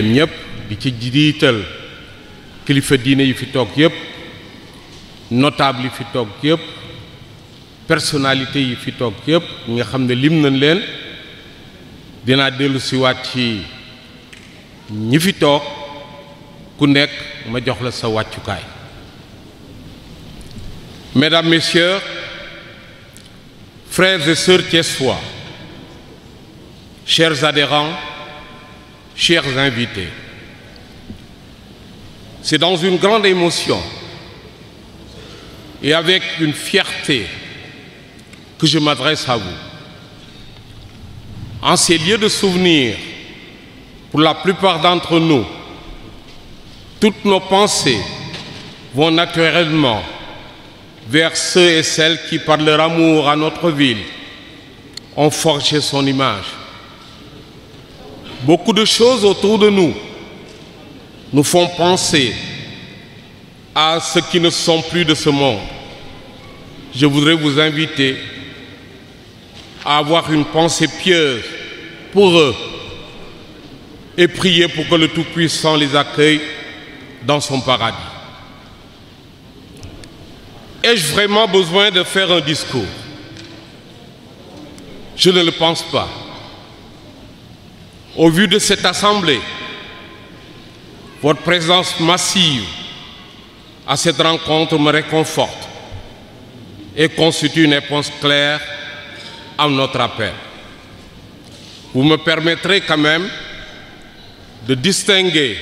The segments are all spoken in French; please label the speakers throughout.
Speaker 1: yéen ñëpp di ci jiital kilifa diine yi fi toog yëpp notable yi fi toog yëpp personnalité yi fi toog yëpp nga xam ne lim nañ leen dinaa dellu si waat ci ñi fi toog ku nekk ma jox la sa wàccukaay. Mesdames, Messieurs, frères et sœurs thiessois, chers adhérents, chers invités, c'est dans une grande émotion et avec une fierté que je m'adresse à vous. En ces lieux de souvenir, pour la plupart d'entre nous, toutes nos pensées vont naturellement vers ceux et celles qui, par leur amour à notre ville, ont forgé son image. Beaucoup de choses autour de nous nous font penser à ceux qui ne sont plus de ce monde. Je voudrais vous inviter à avoir une pensée pieuse pour eux et prier pour que le Tout-Puissant les accueille dans son paradis. Ai-je vraiment besoin de faire un discours? Je ne le pense pas. Au vu de cette assemblée, votre présence massive à cette rencontre me réconforte et constitue une réponse claire à notre appel. Vous me permettrez quand même de distinguer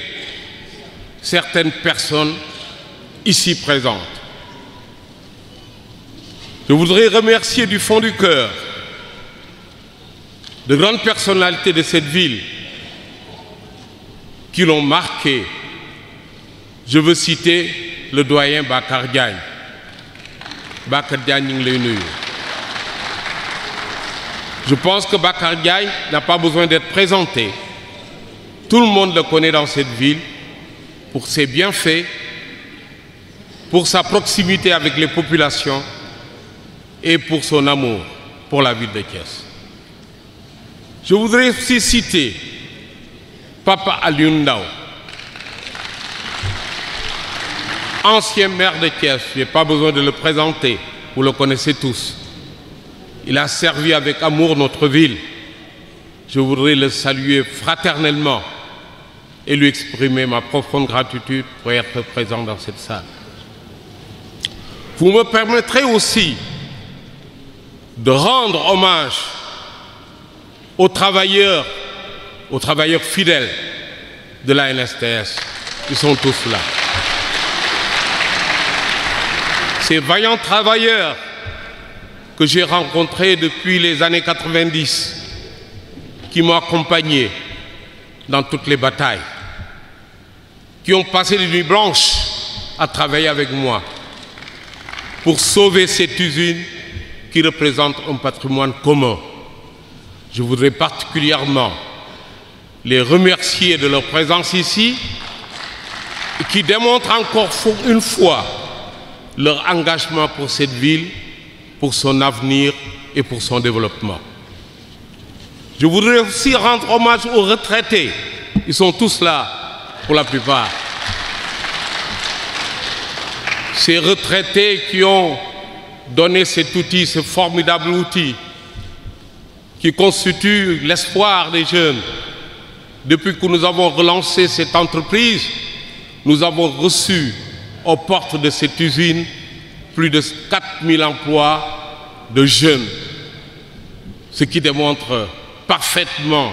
Speaker 1: certaines personnes ici présentes. Je voudrais remercier du fond du cœur de grandes personnalités de cette ville qui l'ont marqué. Je veux citer le doyen Bakar Diagne. Bakar Diagne, ñu ngi lay nuyu. Je pense que Bakar Diagne n'a pas besoin d'être présenté. Tout le monde le connaît dans cette ville pour ses bienfaits, pour sa proximité avec les populations et pour son amour pour la ville de Thiès. Je voudrais aussi citer Papa Alioune Ndao, ancien maire de Thiès. Je n'ai pas besoin de le présenter, vous le connaissez tous. Il a servi avec amour notre ville. Je voudrais le saluer fraternellement et lui exprimer ma profonde gratitude pour être présent dans cette salle. Vous me permettrez aussi de rendre hommage aux travailleurs fidèles de la NSTS. Ils sont tous là. Ces vaillants travailleurs que j'ai rencontrés depuis les années 90, qui m'ont accompagné dans toutes les batailles, qui ont passé des nuits blanches à travailler avec moi pour sauver cette usine qui représente un patrimoine commun. Je voudrais particulièrement les remercier de leur présence ici et qui démontrent encore une fois leur engagement pour cette ville, pour son avenir et pour son développement. Je voudrais aussi rendre hommage aux retraités. Ils sont tous là, pour la plupart. Ces retraités qui ont donné cet outil, ce formidable outil, qui constitue l'espoir des jeunes. Depuis que nous avons relancé cette entreprise, nous avons reçu aux portes de cette usine plus de 4000 emplois de jeunes, ce qui démontre parfaitement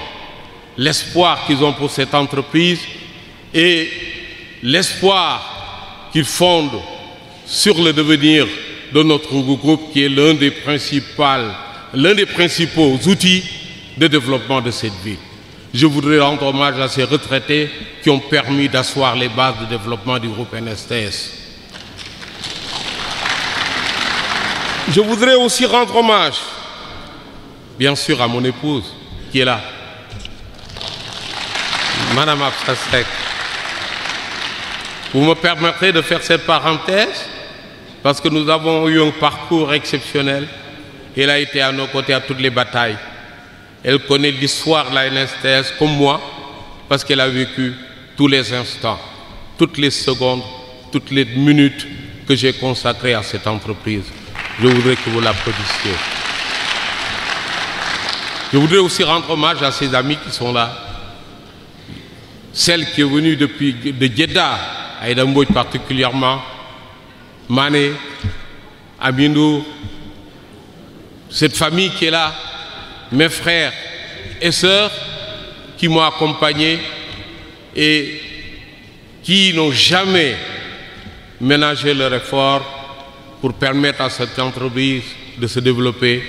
Speaker 1: l'espoir qu'ils ont pour cette entreprise et l'espoir qu'ils fondent sur le devenir de notre groupe qui est l'un des principaux outils de développement de cette ville. Je voudrais rendre hommage à ces retraités qui ont permis d'asseoir les bases de développement du groupe NSTS. Je voudrais aussi rendre hommage, bien sûr, à mon épouse qui est là, Madame Absasek. Vous me permettrez de faire cette parenthèse parce que nous avons eu un parcours exceptionnel. Elle a été à nos côtés à toutes les batailles. Elle connaît l'histoire de la NSTS comme moi, parce qu'elle a vécu tous les instants, toutes les secondes, toutes les minutes que j'ai consacrées à cette entreprise. Je voudrais que vous l'applaudissiez. Je voudrais aussi rendre hommage à ses amis qui sont là. Celle qui est venue de Jeddah, Aïda Mbodj particulièrement, Mané, Aminou, cette famille qui est là, mes frères et sœurs qui m'ont accompagné et qui n'ont jamais ménagé leur effort pour permettre à cette entreprise de se développer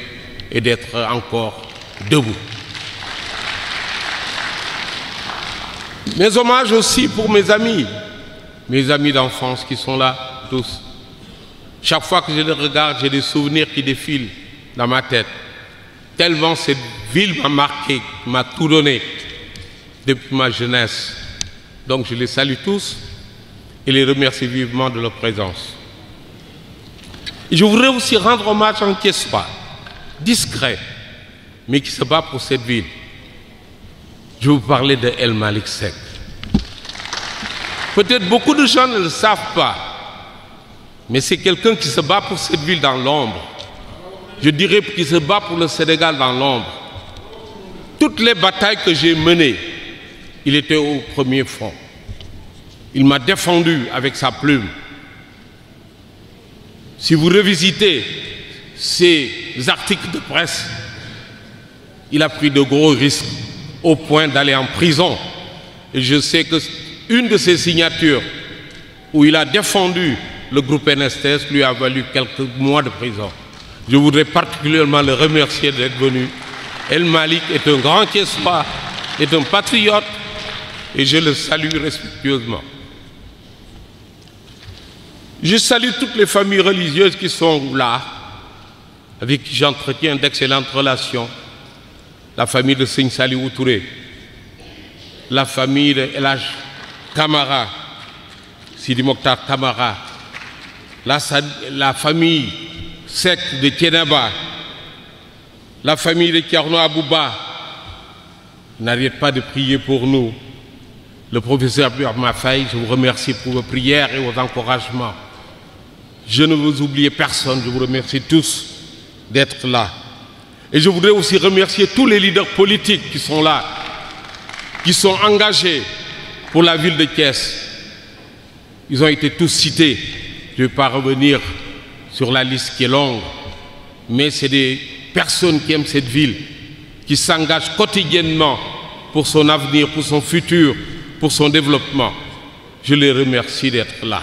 Speaker 1: et d'être encore debout. Mes hommages aussi pour mes amis d'enfance qui sont là, tous. Chaque fois que je les regarde, j'ai des souvenirs qui défilent dans ma tête. Tellement cette ville m'a marqué, m'a tout donné depuis ma jeunesse. Donc je les salue tous et les remercie vivement de leur présence. Et je voudrais aussi rendre hommage à un Thiessois, discret, mais qui se bat pour cette ville. Je vais vous parler de El Malick Seck. Peut-être beaucoup de gens ne le savent pas, mais c'est quelqu'un qui se bat pour cette ville dans l'ombre. Je dirais qu'il se bat pour le Sénégal dans l'ombre. Toutes les batailles que j'ai menées, il était au premier front. Il m'a défendu avec sa plume. Si vous revisitez ces articles de presse, il a pris de gros risques au point d'aller en prison. Et je sais qu'une de ses signatures où il a défendu le groupe NSTS lui a valu quelques mois de prison. Je voudrais particulièrement le remercier d'être venu. El Malick est un grand Thiessois, est un patriote et je le salue respectueusement. Je salue toutes les familles religieuses qui sont là, avec qui j'entretiens d'excellentes relations. La famille de Seigne Saliou Touré, la famille de El Hadj Camara, Sidi Mokhtar Camara, la famille Seck de Thiénaba, la famille de Thierno Abouba. N'arrête pas de prier pour nous. Le professeur Birma Faye, je vous remercie pour vos prières et vos encouragements. Je ne vous oublie personne, je vous remercie tous d'être là. Et je voudrais aussi remercier tous les leaders politiques qui sont là, qui sont engagés pour la ville de Thiès. Ils ont été tous cités. Je ne vais pas revenir sur la liste qui est longue, mais c'est des personnes qui aiment cette ville, qui s'engagent quotidiennement pour son avenir, pour son futur, pour son développement. Je les remercie d'être là.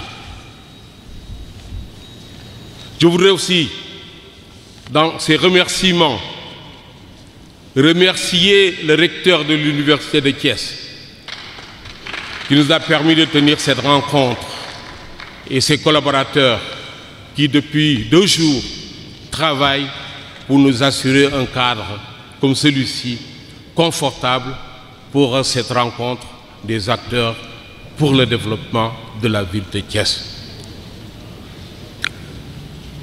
Speaker 1: Je voudrais aussi, dans ces remerciements, remercier le recteur de l'université de Thiès qui nous a permis de tenir cette rencontre et ses collaborateurs qui depuis 2 jours travaillent pour nous assurer un cadre comme celui-ci, confortable pour cette rencontre des acteurs pour le développement de la ville de Thiès.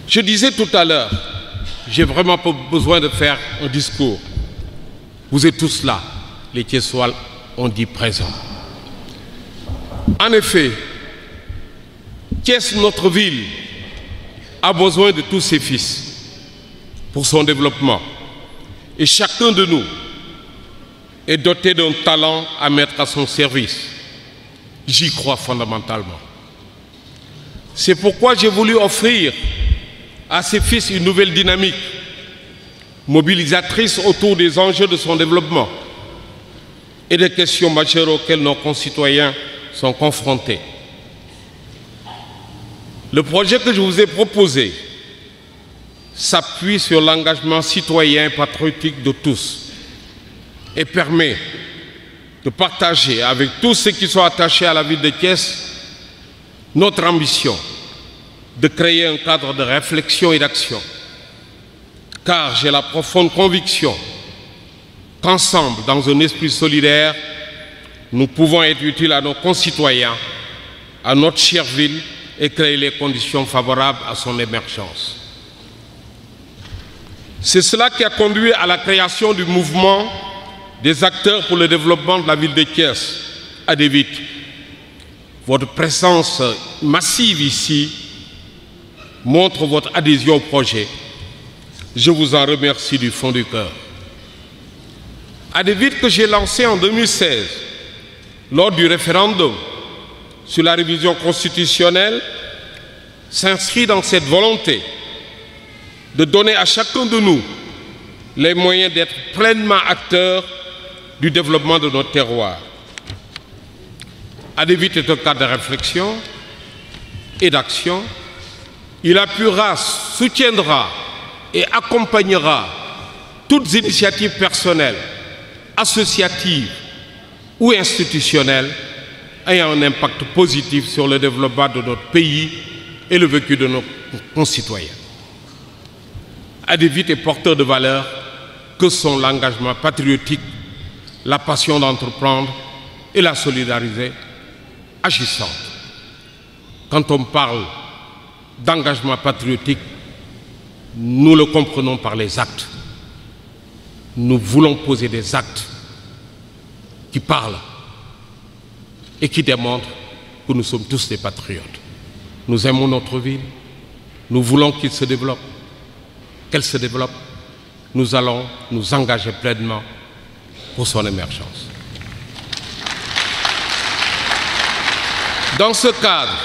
Speaker 1: Je disais tout à l'heure, j'ai vraiment pas besoin de faire un discours. Vous êtes tous là, les Thiessois ont dit présent. En effet, Thiès, notre ville, a besoin de tous ses fils pour son développement. Et chacun de nous est doté d'un talent à mettre à son service. J'y crois fondamentalement. C'est pourquoi j'ai voulu offrir à ses fils une nouvelle dynamique, mobilisatrice autour des enjeux de son développement et des questions majeures auxquelles nos concitoyens sont confrontés. Le projet que je vous ai proposé s'appuie sur l'engagement citoyen et patriotique de tous et permet de partager avec tous ceux qui sont attachés à la ville de Thiès notre ambition de créer un cadre de réflexion et d'action. Car j'ai la profonde conviction qu'ensemble, dans un esprit solidaire, nous pouvons être utiles à nos concitoyens, à notre chère ville et créer les conditions favorables à son émergence. C'est cela qui a conduit à la création du mouvement des acteurs pour le développement de la ville de Thiès, Adévit, votre présence massive ici montre votre adhésion au projet. Je vous en remercie du fond du cœur. Adévit que j'ai lancé en 2016, lors du référendum sur la révision constitutionnelle, s'inscrit dans cette volonté de donner à chacun de nous les moyens d'être pleinement acteurs du développement de notre terroir. Adévit est un cadre de réflexion et d'action. Il appuiera, soutiendra et accompagnera toutes initiatives personnelles, associatives ou institutionnelles ayant un impact positif sur le développement de notre pays et le vécu de nos concitoyens. Adévit est porteur de valeurs que sont l'engagement patriotique, la passion d'entreprendre et la solidarité agissante. Quand on parle d'engagement patriotique, nous le comprenons par les actes. Nous voulons poser des actes qui parlent et qui démontrent que nous sommes tous des patriotes. Nous aimons notre ville, nous voulons qu'elle se développe. Nous allons nous engager pleinement pour son émergence. Dans ce cadre,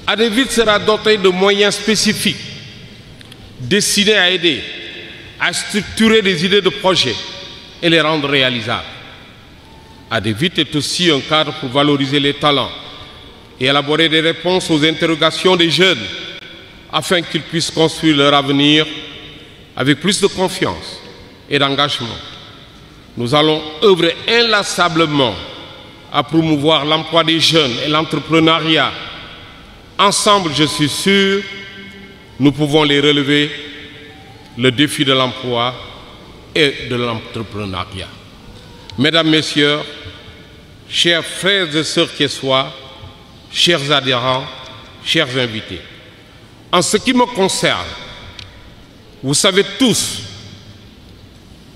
Speaker 1: Adévit sera doté de moyens spécifiques destinés à aider à structurer des idées de projet et les rendre réalisables. Adévit est aussi un cadre pour valoriser les talents et élaborer des réponses aux interrogations des jeunes afin qu'ils puissent construire leur avenir avec plus de confiance et d'engagement. Nous allons œuvrer inlassablement à promouvoir l'emploi des jeunes et l'entrepreneuriat. Ensemble, je suis sûr, nous pouvons les relever, le défi de l'emploi et de l'entrepreneuriat. Mesdames, Messieurs, chers frères et sœurs thiessois, chers adhérents, chers invités, en ce qui me concerne, vous savez tous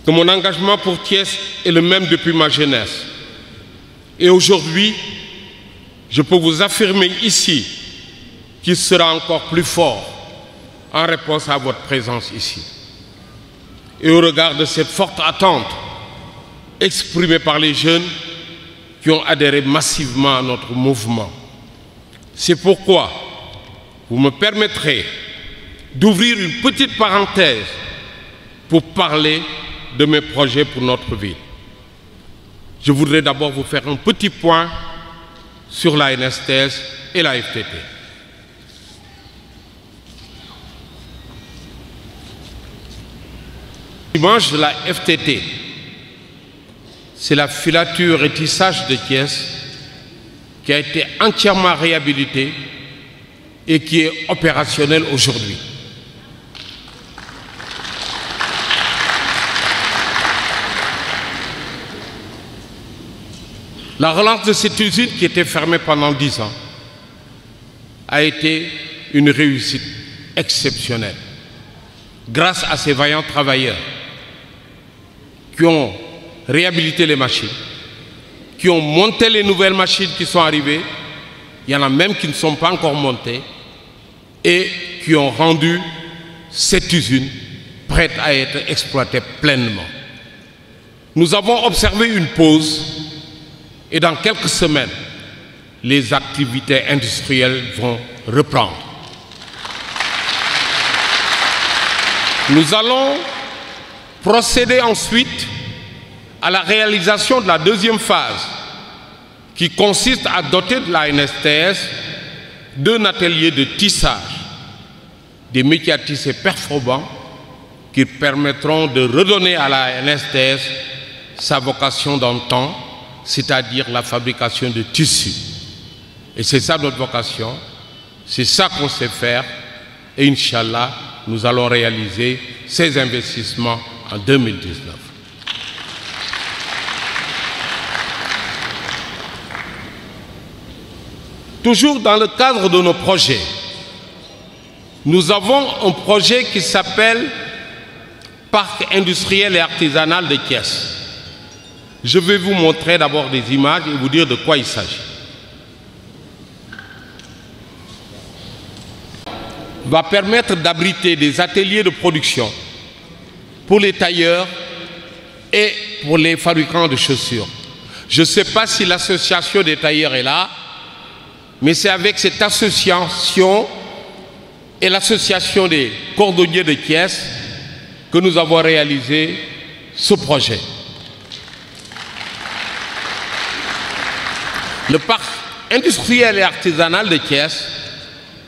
Speaker 1: que mon engagement pour Thiès est le même depuis ma jeunesse. Et aujourd'hui, je peux vous affirmer ici qu'il sera encore plus fort en réponse à votre présence ici. Et au regard de cette forte attente exprimée par les jeunes qui ont adhéré massivement à notre mouvement. C'est pourquoi vous me permettrez d'ouvrir une petite parenthèse pour parler de mes projets pour notre ville. Je voudrais d'abord vous faire un petit point sur la NSTS et la FTT. L'image de la FTT, c'est la filature et tissage de Thiès qui a été entièrement réhabilitée et qui est opérationnelle aujourd'hui. La relance de cette usine qui était fermée pendant 10 ans a été une réussite exceptionnelle. Grâce à ces vaillants travailleurs qui ont réhabilité les machines, qui ont monté les nouvelles machines qui sont arrivées, il y en a même qui ne sont pas encore montées, et qui ont rendu cette usine prête à être exploitée pleinement. Nous avons observé une pause et dans quelques semaines, les activités industrielles vont reprendre. Nous allons procéder ensuite à la réalisation de la deuxième phase qui consiste à doter de la NSTS d'un atelier de tissage, des métiers à tisser performants qui permettront de redonner à la NSTS sa vocation d'antan, c'est-à-dire la fabrication de tissus. Et c'est ça notre vocation, c'est ça qu'on sait faire, et Inch'Allah, nous allons réaliser ces investissements en 2019. Toujours dans le cadre de nos projets, nous avons un projet qui s'appelle Parc industriel et artisanal de Thiès. Je vais vous montrer d'abord des images et vous dire de quoi il s'agit. Va permettre d'abriter des ateliers de production pour les tailleurs et pour les fabricants de chaussures. Je ne sais pas si l'association des tailleurs est là, mais c'est avec cette association et l'association des cordonniers de Thiès que nous avons réalisé ce projet. Le parc industriel et artisanal de Thiès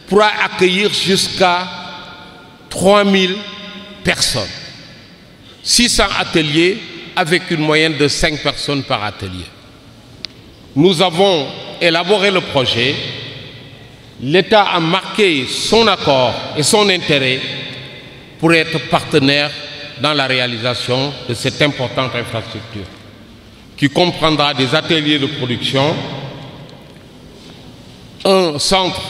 Speaker 1: pourra accueillir jusqu'à 3000 personnes. 600 ateliers avec une moyenne de 5 personnes par atelier. Nous avons élaboré le projet. L'État a marqué son accord et son intérêt pour être partenaire dans la réalisation de cette importante infrastructure qui comprendra des ateliers de production, un centre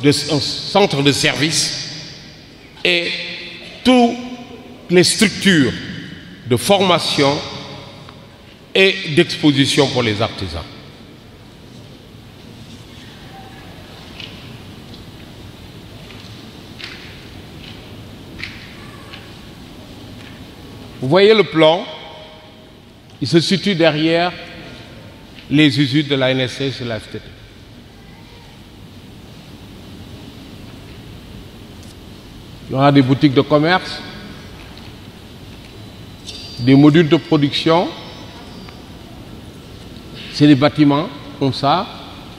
Speaker 1: de service et toutes les structures de formation et d'exposition pour les artisans. Vous voyez le plan, il se situe derrière les usines de la NSS et de la FTT. Il y aura des boutiques de commerce, des modules de production. C'est des bâtiments comme ça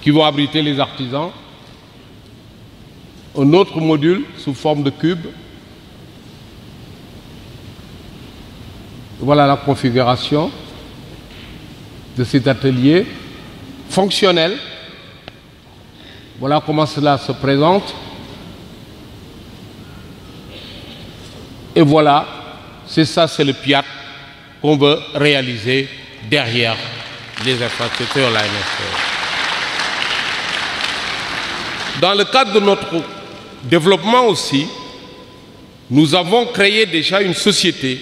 Speaker 1: qui vont abriter les artisans. Un autre module sous forme de cube. Voilà la configuration de cet atelier fonctionnel. Voilà comment cela se présente. Et voilà, c'est ça, c'est le PIAT qu'on veut réaliser derrière les infrastructures de la NSS. Dans le cadre de notre développement aussi, nous avons créé déjà une société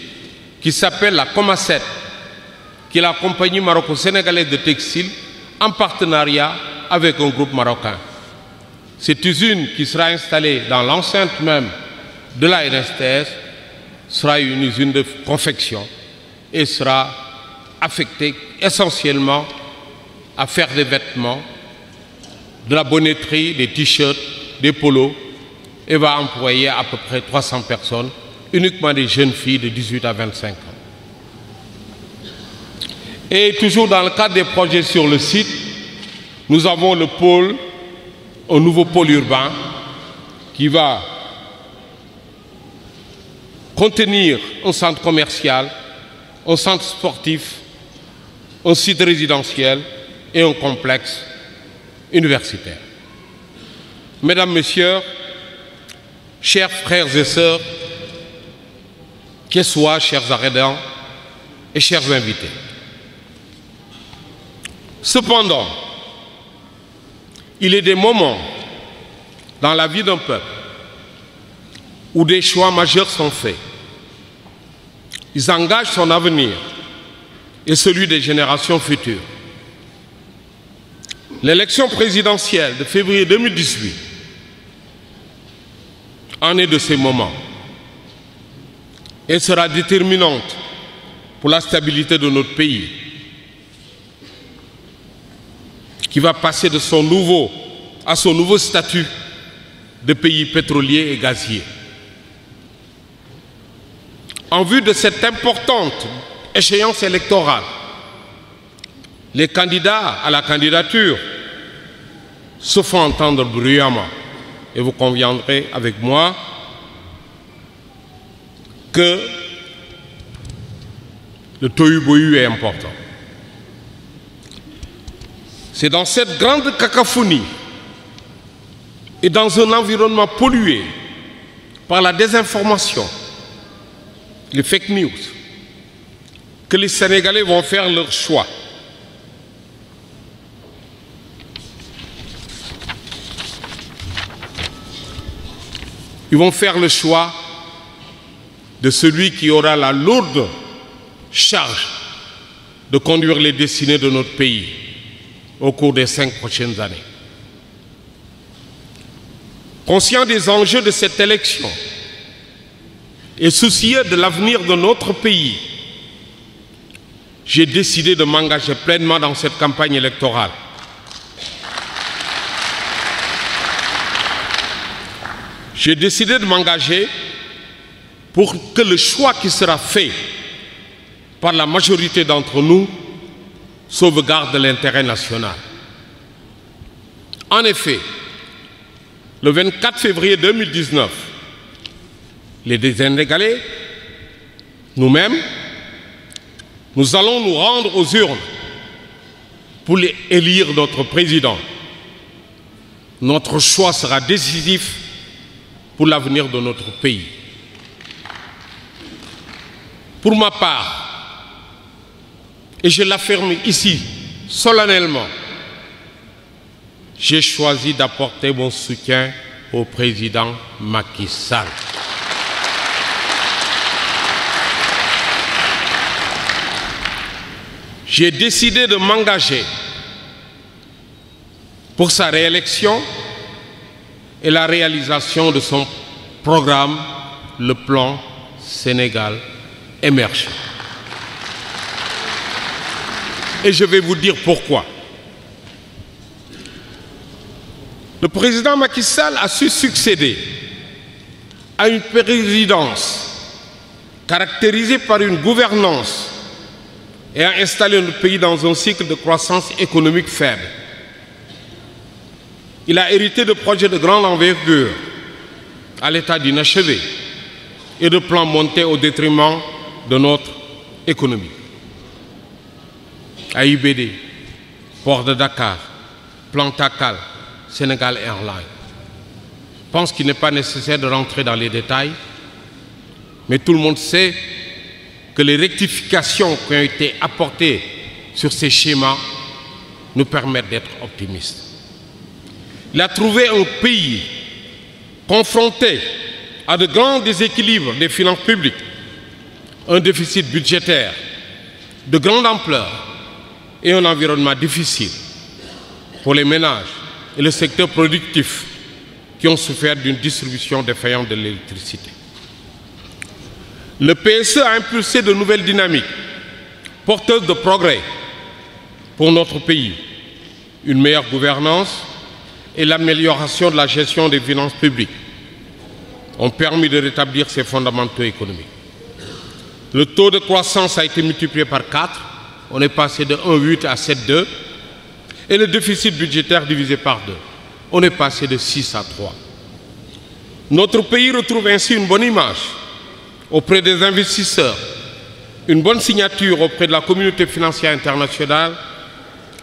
Speaker 1: qui s'appelle la Comasset, qui est la compagnie maroco-sénégalaise de textile en partenariat avec un groupe marocain. Cette usine qui sera installée dans l'enceinte même de la NSTS sera une usine de confection et sera affectée essentiellement à faire des vêtements, de la bonnetterie, des t-shirts, des polos et va employer à peu près 300 personnes, uniquement des jeunes filles de 18 à 25 ans. Et toujours dans le cadre des projets sur le site, nous avons le pôle, un nouveau pôle urbain qui va contenir un centre commercial, un centre sportif, un site résidentiel et un complexe universitaire. Mesdames, Messieurs, chers frères et sœurs, Thiessois, chers arrédants et chers invités. Cependant, il est des moments dans la vie d'un peuple où des choix majeurs sont faits. Ils engagent son avenir et celui des générations futures. L'élection présidentielle de février 2018 en est de ces moments et sera déterminante pour la stabilité de notre pays, qui va passer de son nouveau à son nouveau statut de pays pétrolier et gazier. En vue de cette importante échéance électorale, les candidats à la candidature se font entendre bruyamment. Et vous conviendrez avec moi que le tohu-bohu est important. C'est dans cette grande cacophonie et dans un environnement pollué par la désinformation, les fake news, que les Sénégalais vont faire leur choix. Ils vont faire le choix de celui qui aura la lourde charge de conduire les destinées de notre pays au cours des 5 prochaines années. Conscient des enjeux de cette élection et soucieux de l'avenir de notre pays, j'ai décidé de m'engager pleinement dans cette campagne électorale. J'ai décidé de m'engager pour que le choix qui sera fait par la majorité d'entre nous sauvegarde l'intérêt national. En effet, le 24 février 2019, les Sénégalais, nous-mêmes, nous allons nous rendre aux urnes pour élire notre président. Notre choix sera décisif pour l'avenir de notre pays. Pour ma part, et je l'affirme ici solennellement, j'ai choisi d'apporter mon soutien au président Macky Sall. J'ai décidé de m'engager pour sa réélection et la réalisation de son programme, le plan Sénégal émergent. Et je vais vous dire pourquoi. Le président Macky Sall a su succéder à une présidence caractérisée par une gouvernance et a installé notre pays dans un cycle de croissance économique faible. Il a hérité de projets de grande envergure à l'état d'inachevé et de plans montés au détriment de notre économie. AIBD, Port de Dakar, Plan Takal, Sénégal Airlines. Je pense qu'il n'est pas nécessaire de rentrer dans les détails, mais tout le monde sait que les rectifications qui ont été apportées sur ces schémas nous permettent d'être optimistes. Il a trouvé un pays confronté à de grands déséquilibres des finances publiques, un déficit budgétaire de grande ampleur et un environnement difficile pour les ménages et le secteur productif qui ont souffert d'une distribution défaillante de l'électricité. Le PSE a impulsé de nouvelles dynamiques porteuses de progrès pour notre pays, une meilleure gouvernance et l'amélioration de la gestion des finances publiques ont permis de rétablir ses fondamentaux économiques. Le taux de croissance a été multiplié par 4, on est passé de 1,8 à 7,2, et le déficit budgétaire divisé par 2, on est passé de 6 à 3. Notre pays retrouve ainsi une bonne image auprès des investisseurs, une bonne signature auprès de la communauté financière internationale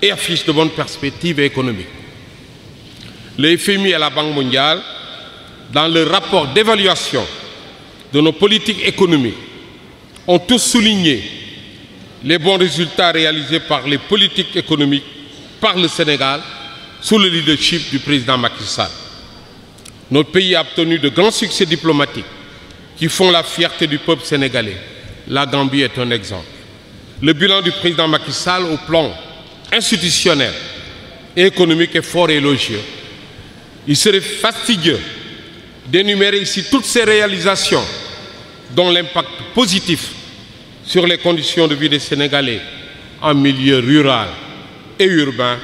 Speaker 1: et affiche de bonnes perspectives économiques. Le FMI et la Banque mondiale, dans leur rapport d'évaluation de nos politiques économiques, ont tous souligné les bons résultats réalisés par les politiques économiques par le Sénégal sous le leadership du président Macky Sall. Notre pays a obtenu de grands succès diplomatiques qui font la fierté du peuple sénégalais. La Gambie est un exemple. Le bilan du président Macky Sall au plan institutionnel et économique est fort et élogieux. Il serait fastidieux d'énumérer ici toutes ces réalisations dont l'impact positif sur les conditions de vie des Sénégalais en milieu rural et urbain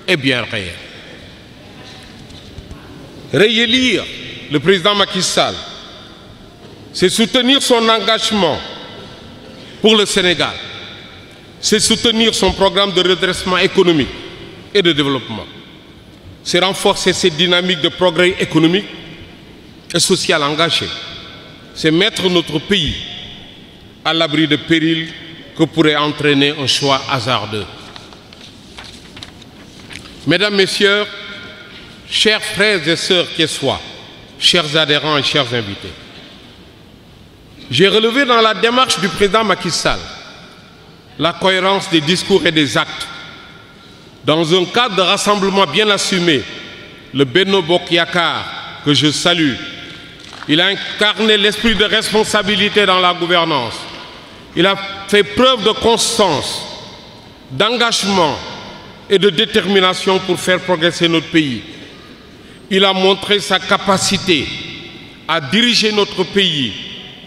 Speaker 1: est bien réel. Réélire le président Macky Sall, c'est soutenir son engagement pour le Sénégal, c'est soutenir son programme de redressement économique et de développement, c'est renforcer cette dynamique de progrès économique et social engagé, c'est mettre notre pays à l'abri de périls que pourrait entraîner un choix hasardeux. Mesdames, Messieurs, chers frères et sœurs qui soient, chers adhérents et chers invités, j'ai relevé dans la démarche du président Macky Sall la cohérence des discours et des actes. Dans un cadre de rassemblement bien assumé, le Benno Bokk Yakaar, que je salue, il a incarné l'esprit de responsabilité dans la gouvernance. Il a fait preuve de constance d'engagement et de détermination pour faire progresser notre pays. Il a montré sa capacité à diriger notre pays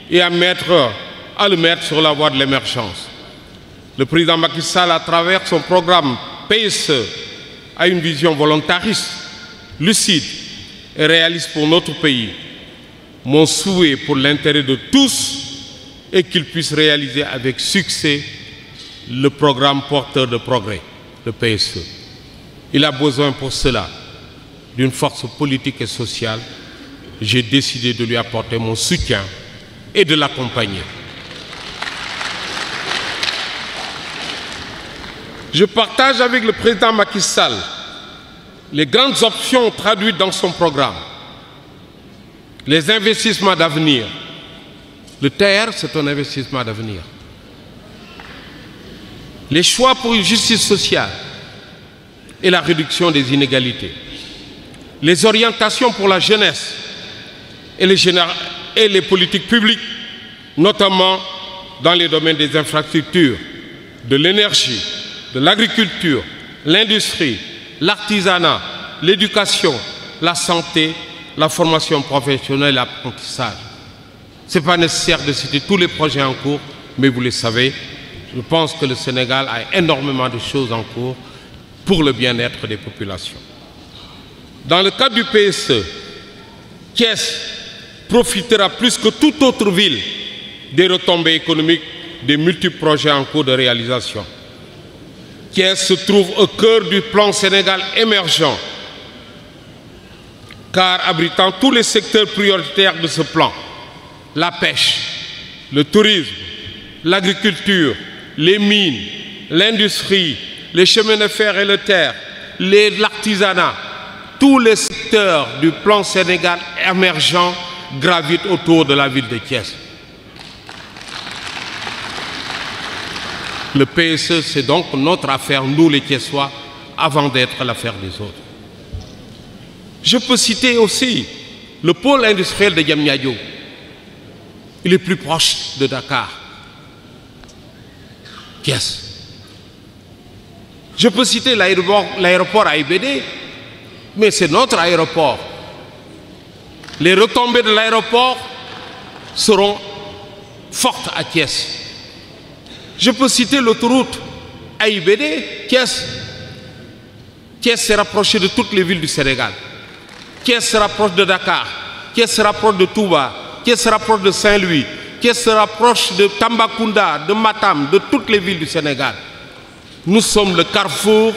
Speaker 1: et à le mettre sur la voie de l'émergence. Le président Macky Sall, à travers son programme PSE, a une vision volontariste, lucide et réaliste pour notre pays. Mon souhait pour l'intérêt de tous est qu'il puisse réaliser avec succès le programme porteur de progrès, le PSE. Il a besoin pour cela d'une force politique et sociale. J'ai décidé de lui apporter mon soutien et de l'accompagner. Je partage avec le président Macky Sall les grandes options traduites dans son programme. Les investissements d'avenir. Le TER, c'est un investissement d'avenir. Les choix pour une justice sociale et la réduction des inégalités. Les orientations pour la jeunesse et les politiques publiques, notamment dans les domaines des infrastructures, de l'énergie, de l'agriculture, l'industrie, l'artisanat, l'éducation, la santé, la formation professionnelle et l'apprentissage. Ce n'est pas nécessaire de citer tous les projets en cours, mais vous le savez, je pense que le Sénégal a énormément de choses en cours pour le bien-être des populations. Dans le cadre du PSE, Thiès profitera plus que toute autre ville des retombées économiques des multiples projets en cours de réalisation. Thiès se trouve au cœur du plan Sénégal émergent, car abritant tous les secteurs prioritaires de ce plan, la pêche, le tourisme, l'agriculture, les mines, l'industrie, les chemins de fer et le terre, l'artisanat, tous les secteurs du plan Sénégal émergent gravitent autour de la ville de Thiès. Le PSE, c'est donc notre affaire, nous les Thiessois, avant d'être l'affaire des autres. Je peux citer aussi le pôle industriel de Diamniadio. Il est plus proche de Dakar. Thiès. Je peux citer l'aéroport AIBD, mais c'est notre aéroport. Les retombées de l'aéroport seront fortes à Thiès. Je peux citer l'autoroute AIBD, Thiès. Thiès se rapproche de toutes les villes du Sénégal. Thiès se rapproche de Dakar. Thiès se rapproche de Touba. Thiès se rapproche de Saint-Louis. Thiès se rapproche de Tambacounda, de Matam, de toutes les villes du Sénégal. Nous sommes le carrefour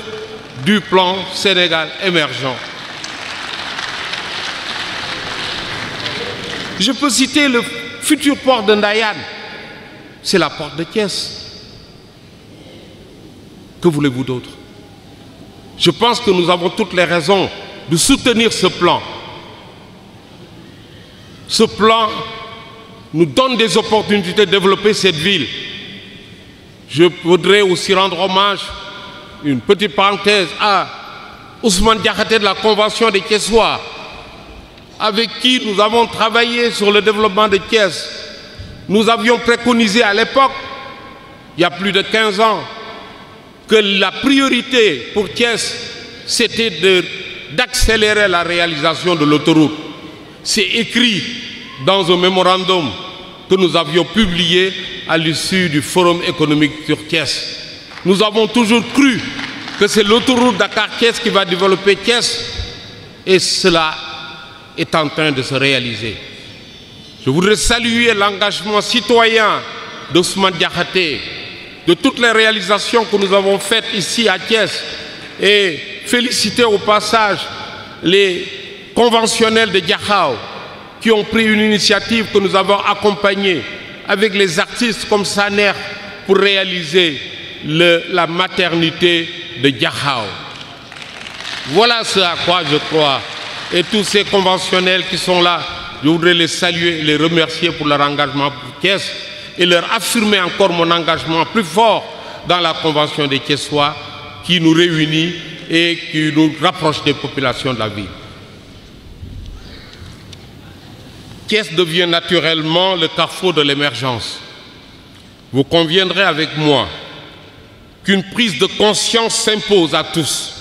Speaker 1: du plan Sénégal émergent. Je peux citer le futur port de Ndayane. C'est la porte de Thiès. Que voulez-vous d'autre? Je pense que nous avons toutes les raisons de soutenir ce plan. Ce plan nous donne des opportunités de développer cette ville. Je voudrais aussi rendre hommage, une petite parenthèse, à Ousmane Diakhaté de la Convention des Thiessois, avec qui nous avons travaillé sur le développement de Thiès. Nous avions préconisé à l'époque, il y a plus de 15 ans, que la priorité pour Thiès, c'était d'accélérer la réalisation de l'autoroute. C'est écrit dans un mémorandum que nous avions publié à l'issue du Forum économique sur Thiès. Nous avons toujours cru que c'est l'autoroute Dakar-Thiès qui va développer Thiès, et cela est en train de se réaliser. Je voudrais saluer l'engagement citoyen d'Ousmane Diakhaté, de toutes les réalisations que nous avons faites ici à Thiès, et féliciter au passage les conventionnels de Diakhao qui ont pris une initiative que nous avons accompagnée avec les artistes comme Saner pour réaliser la maternité de Diakhao. Voilà ce à quoi je crois. Et tous ces conventionnels qui sont là, je voudrais les saluer et les remercier pour leur engagement pour Thiès et leur affirmer encore mon engagement plus fort dans la Convention des Thiessois qui nous réunit et qui nous rapproche des populations de la ville. Thiès devient naturellement le carrefour de l'émergence. Vous conviendrez avec moi qu'une prise de conscience s'impose à tous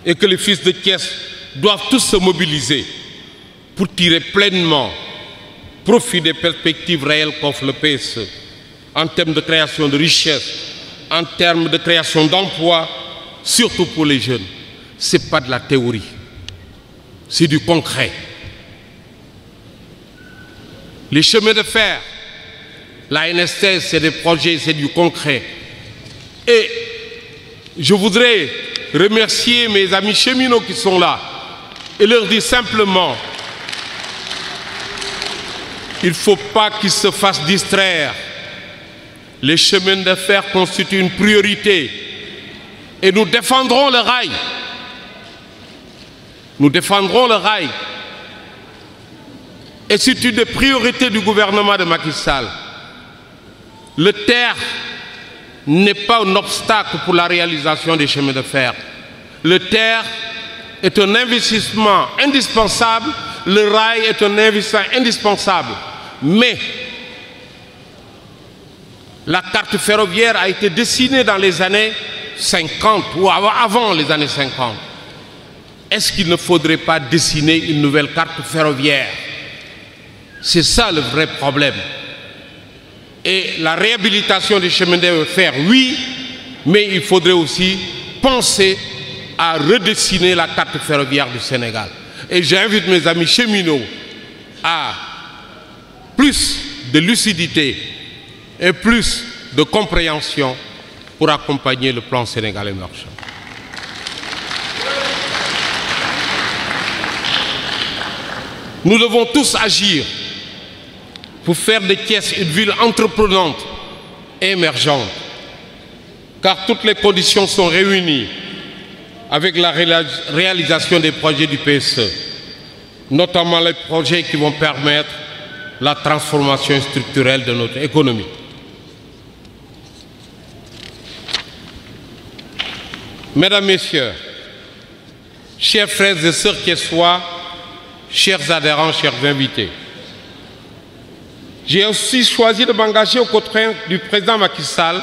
Speaker 1: et que les fils de Thiès doivent tous se mobiliser pour tirer pleinement profit des perspectives réelles qu'offre le PSE en termes de création de richesses, en termes de création d'emplois, surtout pour les jeunes. Ce n'est pas de la théorie, c'est du concret. Les chemins de fer, la NSS, c'est des projets, c'est du concret. Et je voudrais remercier mes amis cheminots qui sont là et leur dire simplement, il ne faut pas qu'ils se fassent distraire. Les chemins de fer constituent une priorité et nous défendrons le rail. Nous défendrons le rail. Et c'est une des priorités du gouvernement de Macky Sall. Le terre n'est pas un obstacle pour la réalisation des chemins de fer. Le terre est un investissement indispensable, le rail est un investissement indispensable. Mais la carte ferroviaire a été dessinée dans les années 50 ou avant les années 50. Est-ce qu'il ne faudrait pas dessiner une nouvelle carte ferroviaire? C'est ça le vrai problème. Et la réhabilitation des chemins de fer, oui, mais il faudrait aussi penser à redessiner la carte ferroviaire du Sénégal. Et j'invite mes amis cheminots à plus de lucidité et plus de compréhension pour accompagner le plan Sénégal émergent. Nous devons tous agir pour faire de Thiès une ville entreprenante et émergente, car toutes les conditions sont réunies avec la réalisation des projets du PSE, notamment les projets qui vont permettre la transformation structurelle de notre économie. Mesdames, Messieurs, chers frères et sœurs thiessois, chers adhérents, chers invités, j'ai aussi choisi de m'engager aux côtés du président Macky Sall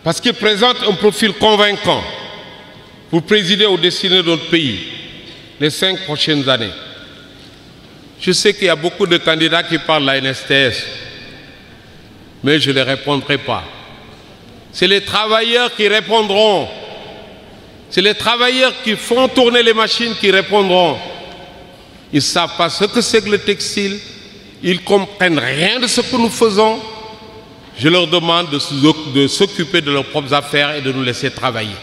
Speaker 1: parce qu'il présente un profil convaincant pour présider aux destinées de notre pays les 5 prochaines années. Je sais qu'il y a beaucoup de candidats qui parlent de la NSTS, mais je ne les répondrai pas. C'est les travailleurs qui répondront. C'est les travailleurs qui font tourner les machines qui répondront. Ils ne savent pas ce que c'est que le textile. Ils ne comprennent rien de ce que nous faisons. Je leur demande de s'occuper de leurs propres affaires et de nous laisser travailler.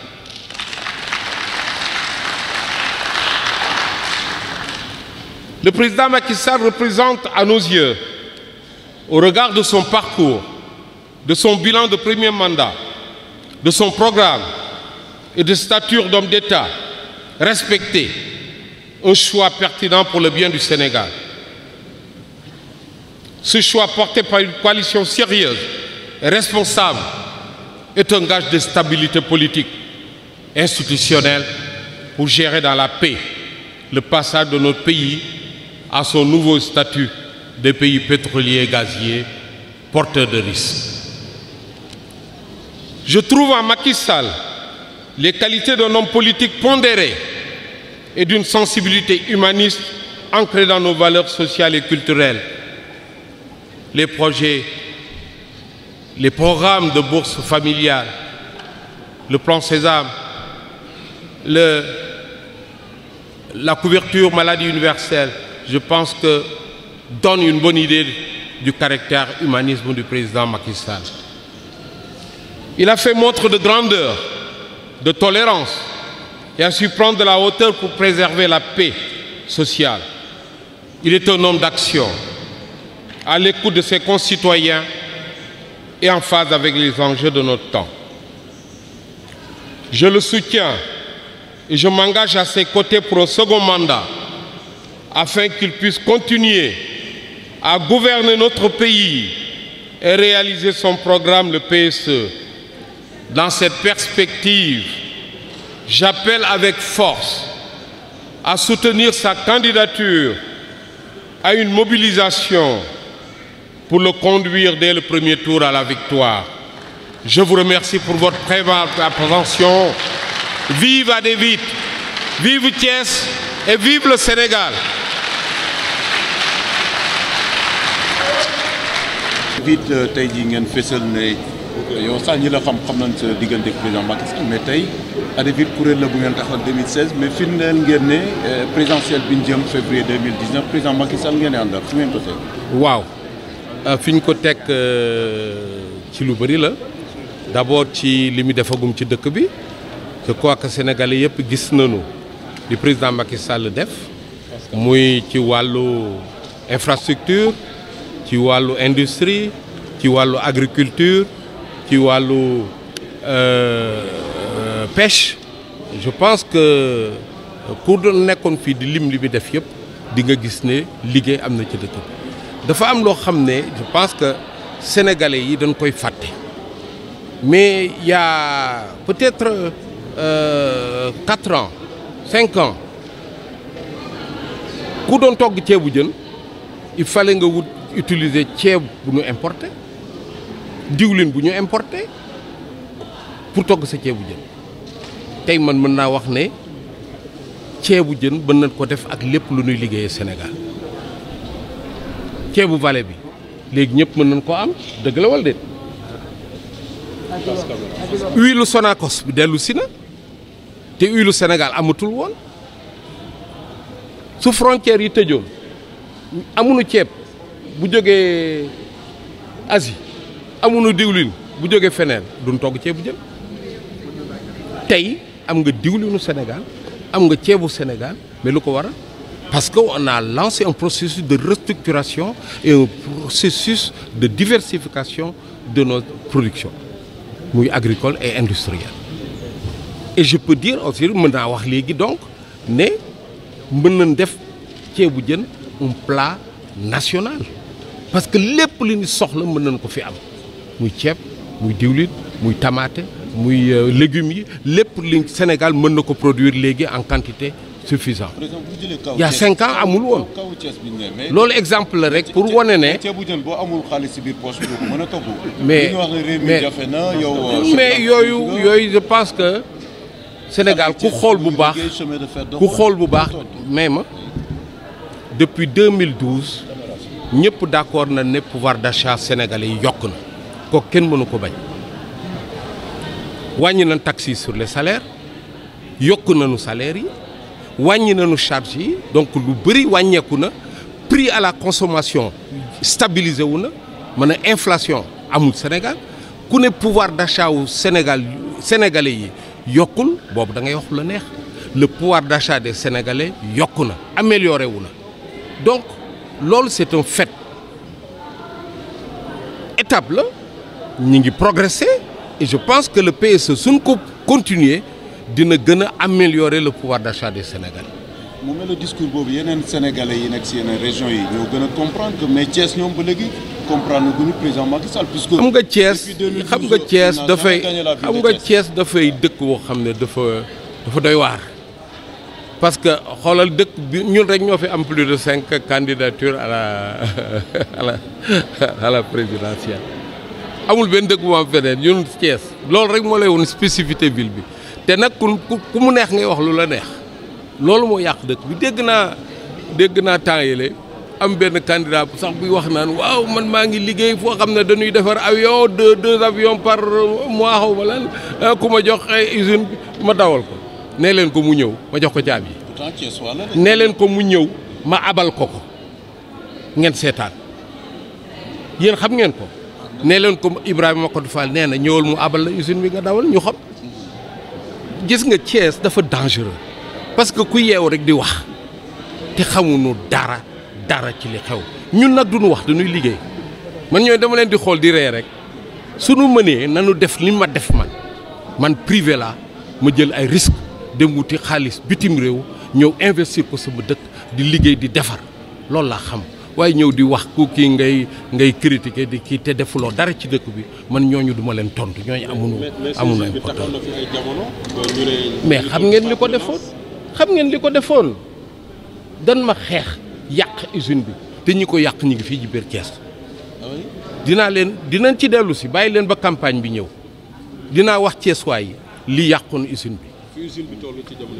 Speaker 1: Le président Macky Sall représente à nos yeux, au regard de son parcours, de son bilan de premier mandat, de son programme et de stature d'homme d'État respecté, un choix pertinent pour le bien du Sénégal. Ce choix porté par une coalition sérieuse et responsable est un gage de stabilité politique, institutionnelle, pour gérer dans la paix le passage de notre pays à son nouveau statut de pays pétrolier et gazier, porteur de risques. Je trouve en Macky Sall les qualités d'un homme politique pondéré et d'une sensibilité humaniste ancrée dans nos valeurs sociales et culturelles. Les projets, les programmes de bourse familiale, le plan Sésame, la couverture maladie universelle, je pense que donne une bonne idée du caractère humanisme du président Macky Sall. Il a fait montre de grandeur, de tolérance et a su prendre de la hauteur pour préserver la paix sociale. Il est un homme d'action, à l'écoute de ses concitoyens et en phase avec les enjeux de notre temps. Je le soutiens et je m'engage à ses côtés pour un second mandat afin qu'il puisse continuer à gouverner notre pays et réaliser son programme, le PSE. Dans cette perspective, j'appelle avec force à soutenir sa candidature à une mobilisation pour le conduire dès le premier tour à la victoire. Je vous remercie pour votre prévention. Vive Adévite, vive Thiès et vive le Sénégal.
Speaker 2: Vite tey jii ngeen fésal ne yow sax ñi la xam nañ sa diggante président Macky Sall mais tey Adévite kuréel la bu ngeen taxal 2016 mais firndeel ngeen ne présidentielle bi ñu jëm février 2019 président Macky Sall ngeen di àndal fu ngeen ko teg.
Speaker 1: waaw fi ñu ko teg ci lu bëri la d'abord ci li mu defagum ci dëkk bi je crois que sénégalais yëpp gis nañu li président Macky Sall def muy ci wàllu infrastructure. ci wàllu industrie ci wàllu agriculture ci wàllu pêche je pense que pour doon nekkoon fii di lim li bi def yëpp di nga gis ne liggéey am na ci dëkk bi dafa am loo xam ne je pense que sénégalais yi dañ koy fàtte mais il y a peut-être 4 ans 5 ans ku doon togg ceebu jën il fallait nga wut utiliser ceeb bu ñu importé diwlin bu ñu importé pour togg sa ceebu jën tey man mën naa wax ne ceebu jën mën nañ ko def ak lépp lu ñuy liggéeyee Sénégal ceebu Vallée bi léegi ñëpp mën nañ ko am dëgg la wala déet huile Sonacos bi dellu si na te huile Sénégal amatul woon su frontière yi tëjoon amuñu ceeb bu jógee Asie amuñu diwlin bu jógee feneen duñ togg ceebu jën tey am nga diwlinu Sénégal am nga ceebu Sénégal mais lu ko waral parce que on a lancé un processus de restructuration et un processus de diversification de notre production muy agricole et industrielle et je peux dire aussi mën naa wax léegi donc ne mën nañ def ceebu jën un plat national parce que lépp li ñu soxla mën nañ ko fi am muy ceeb muy diwlin muy tamaate muy légumes yi lépp li Sénégal mën na ko produire léegi en quantité suffisante. Il y a 5 ans amul woon loolu exemple la rek pour wane ne.
Speaker 2: ceebu jën boo amul xaalis ci biir poche bi doo ko mën a togg.
Speaker 1: mais yooyu je pense que Sénégal ku xool bu baax mais ma depuis 2012 ñëpp d'accord na ne pouvoir d'achat sénégalais yi yokk na ko kenn mënu ko bañ wàññi nañ taxes sur les salaires yokk nañu salaires yi wàññi nañu charges yi donc lu bëri wàññeeku na prix à la consommation stabilisé wu na mën a inflation amul Sénégal ku ne pouvoir d'achat wu sénégalais yi yokkul boobu da ngay wax la neex le pouvoir d'achat des sénégalais yokku na amélioré wu na donc loolu c'est un fait étape la ñu ngi progresser et je pense que le PSE suñ ko continuer dina gën a améliorer le pouvoir d'achat des Sénégalais.
Speaker 2: mu mel ne discours boobu yeneen sénégalais yi nekk ci yeneen régions yi ñoo gën a comprendre que mais Thiès ñoom ba léegi comprendre guñu président Macky Sall. puisque
Speaker 1: xam nga Thiès dafay dëkk boo xam ne dafa doy waar. parce que xoolal dëkk bi ñun rek ñoo fi am plus de 5 candidatures à la présidentielle amul benn dëkk bu am feneen ñun Thiès loolu rek moo lay woon spécificité ville bi te nag ku mu neex ngay wax lu la neex loolu moo yàq dëkk bi dégg naa temps yële am benn candidat bu sax buy wax naan waaw man maa ngi liggéey foo xam ne dañuy defar avion deux avions par mois xaw ma lan ku ma jox ay usine bi ma dawal ko. nee leen ko mu ñëw ma jox ko caabi yi nee leen ko mu ñëw ma abal ko ngeen seetaan yéen xam ngeen ko nee leen ko Ibrahima Kodou Fall nee na ñëwal mu abal la usine bi nga dawal ñu xam gis nga Thiès dafa dangereux parce que ku yeew rek di wax te xamuñu dara ci li xew ñun nag duñu wax dañuy liggéey man ñooy dama leen di xool di ree rek suñu mënee nanu def li ma def man privé la ma jël ay risques dem wuti xaalis bitim réew ñëw investir ko sama dëkk di liggéey di defar loolu laa xam waaye ñëw di wax ku kii ngay critiquer di kii te defuloo dara ci dëkk bi man ñooñu duma leen tontu ñooñu amuñu importance mais xam ngeen li ko defoon dan ma xeex yàq usine bi te ñi ko yàq ñi ngi fii ci biir Thiès dinañ ci dellu si bàyyi leen ba campagne bi ñëw dinaa wax Thiessois yi li yàqoon usine bi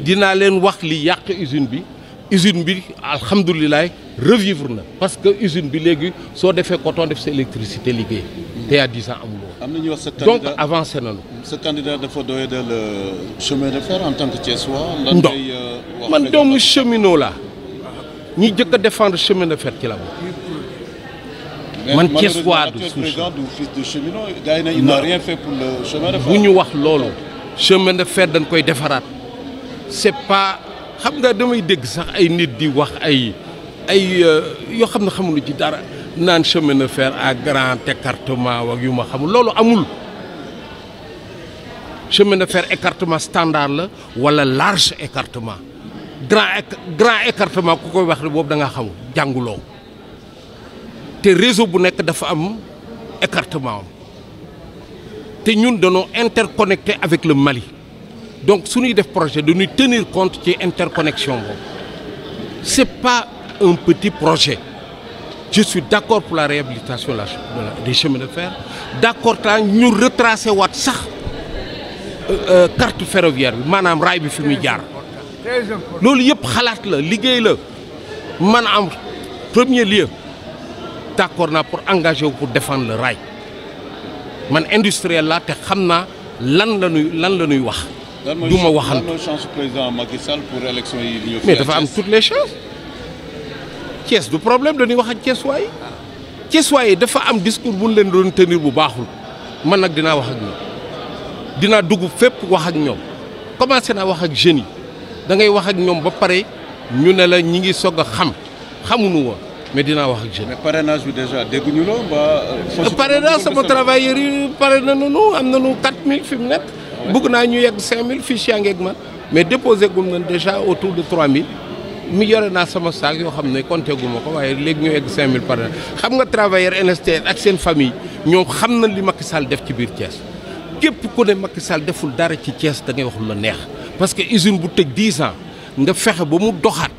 Speaker 1: dinaa leen wax li yàq usine bi alhamdulilah revivre na parce que usine bi léegi soo defee coton def sa électricité liggéey te à 10 ans amuloo.
Speaker 2: am na ñuy wax sa candidat
Speaker 1: donc avancé nañu.
Speaker 2: sa candidat dafa doyadal chemin de fer en tant que Thiessois.
Speaker 1: lan ngay wax man doomu cheminot la ñi jëkk a défendre chemin de fer ci la man Thiessois du
Speaker 2: président du fils de cheminot gars yi ne il n'a rien fait pour le chemin de fer.
Speaker 1: bu ñu wax loolu chemin de fer dañ koy defaraat c'est pas xam nga damay dégg sax ay nit di wax ay yoo xam ne xamuñu ci dara naan chemin de fer à grand écartement wak yu ma xamul loolu amul chemin de fer écartement standard la wala large écartement grand écartement ku koy wax rek boobu da nga xamul jànguloo te réseau bu nekk dafa am écartement am te ñun dañoo interconnecté avec le Mali donc su ñuy def projet dañuy tenir compte ci interconnexion boobu c'est pas un petit projet je suis d'accord pour la réhabilitation des chemins de fer d'accord ta ñu retracé waat sax carte ferroviaire bi maanaam raay bi fi muy jaar loolu yëpp xalaat la liggéey la man en premier lieu d'accord naa pour engager wu pour défendre le rail man industriel la te xam naa lan la ñuy wax. du ma waxantu
Speaker 2: lan mooy chance président Macky Sall pour élection yi ñu.
Speaker 1: mais dafa am toutes les chances Thiès du problème dañuy wax ak Thiessois yi Thiessois yi dafa am discours bu ñu leen doon tenir bu baaxul man nag dinaa wax ak ñoom dinaa dugg fépp wax ak ñoom commencé naa wax ak jeunes yi da ngay wax ak ñoom ba pare ñu ne la ñi ngi soog a xamuñu woon. mais dinaa wax ak jeune.
Speaker 2: mais parrainage bi déjà dégguñu la ba.
Speaker 1: parrainage sama travailleurs yi pare nañu am nañu 4000 fi mu nekk. bëgg naa ñu yegg 5000 fiches yaa ngi ak man mais déposé gum nañ déjà autour de 3000 mi yore naa sama saak yoo xam ne compté gu ma ko waaye léegi ñu yegg 5000 parrainage xam nga travailleur NST ak seen famille ñoom xam na li Macky Sall def ci biir Thiès képp ku ne Macky Sall deful dara ci Thiès da ngay wax lu la neex parce que usine bu tëj 10 ans nga fexe ba mu doxaat.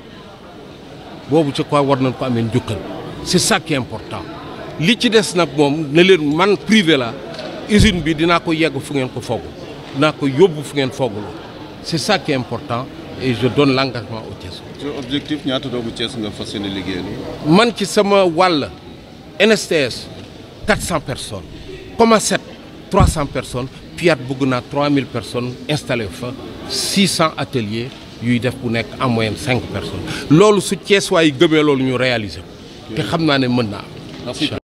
Speaker 1: boobu ci quoi war nañ ko amee njukkal c'est ça qui est important li ci des nag moom ne leen man privé la usine bi dinaa ko yegg fu ngeen ko foogul dinaa ko yóbbu fu ngeen fooguloo c'est ça qui est important et je donne l'engagement au Thiès.
Speaker 2: sur objectif ñaata doomu Thiès nga fas yéene liggéey
Speaker 1: man ci sama wàll NSTS 400 personnes Coma 7 300 personnes Piat bëgg naa 3000 personnes installé fa 600 ateliers. yuy def bu nekk en moyenne 5 personnes loolu su Thiessois yi gëmee loolu ñu réaliser ko te xam naa ne mën naa am.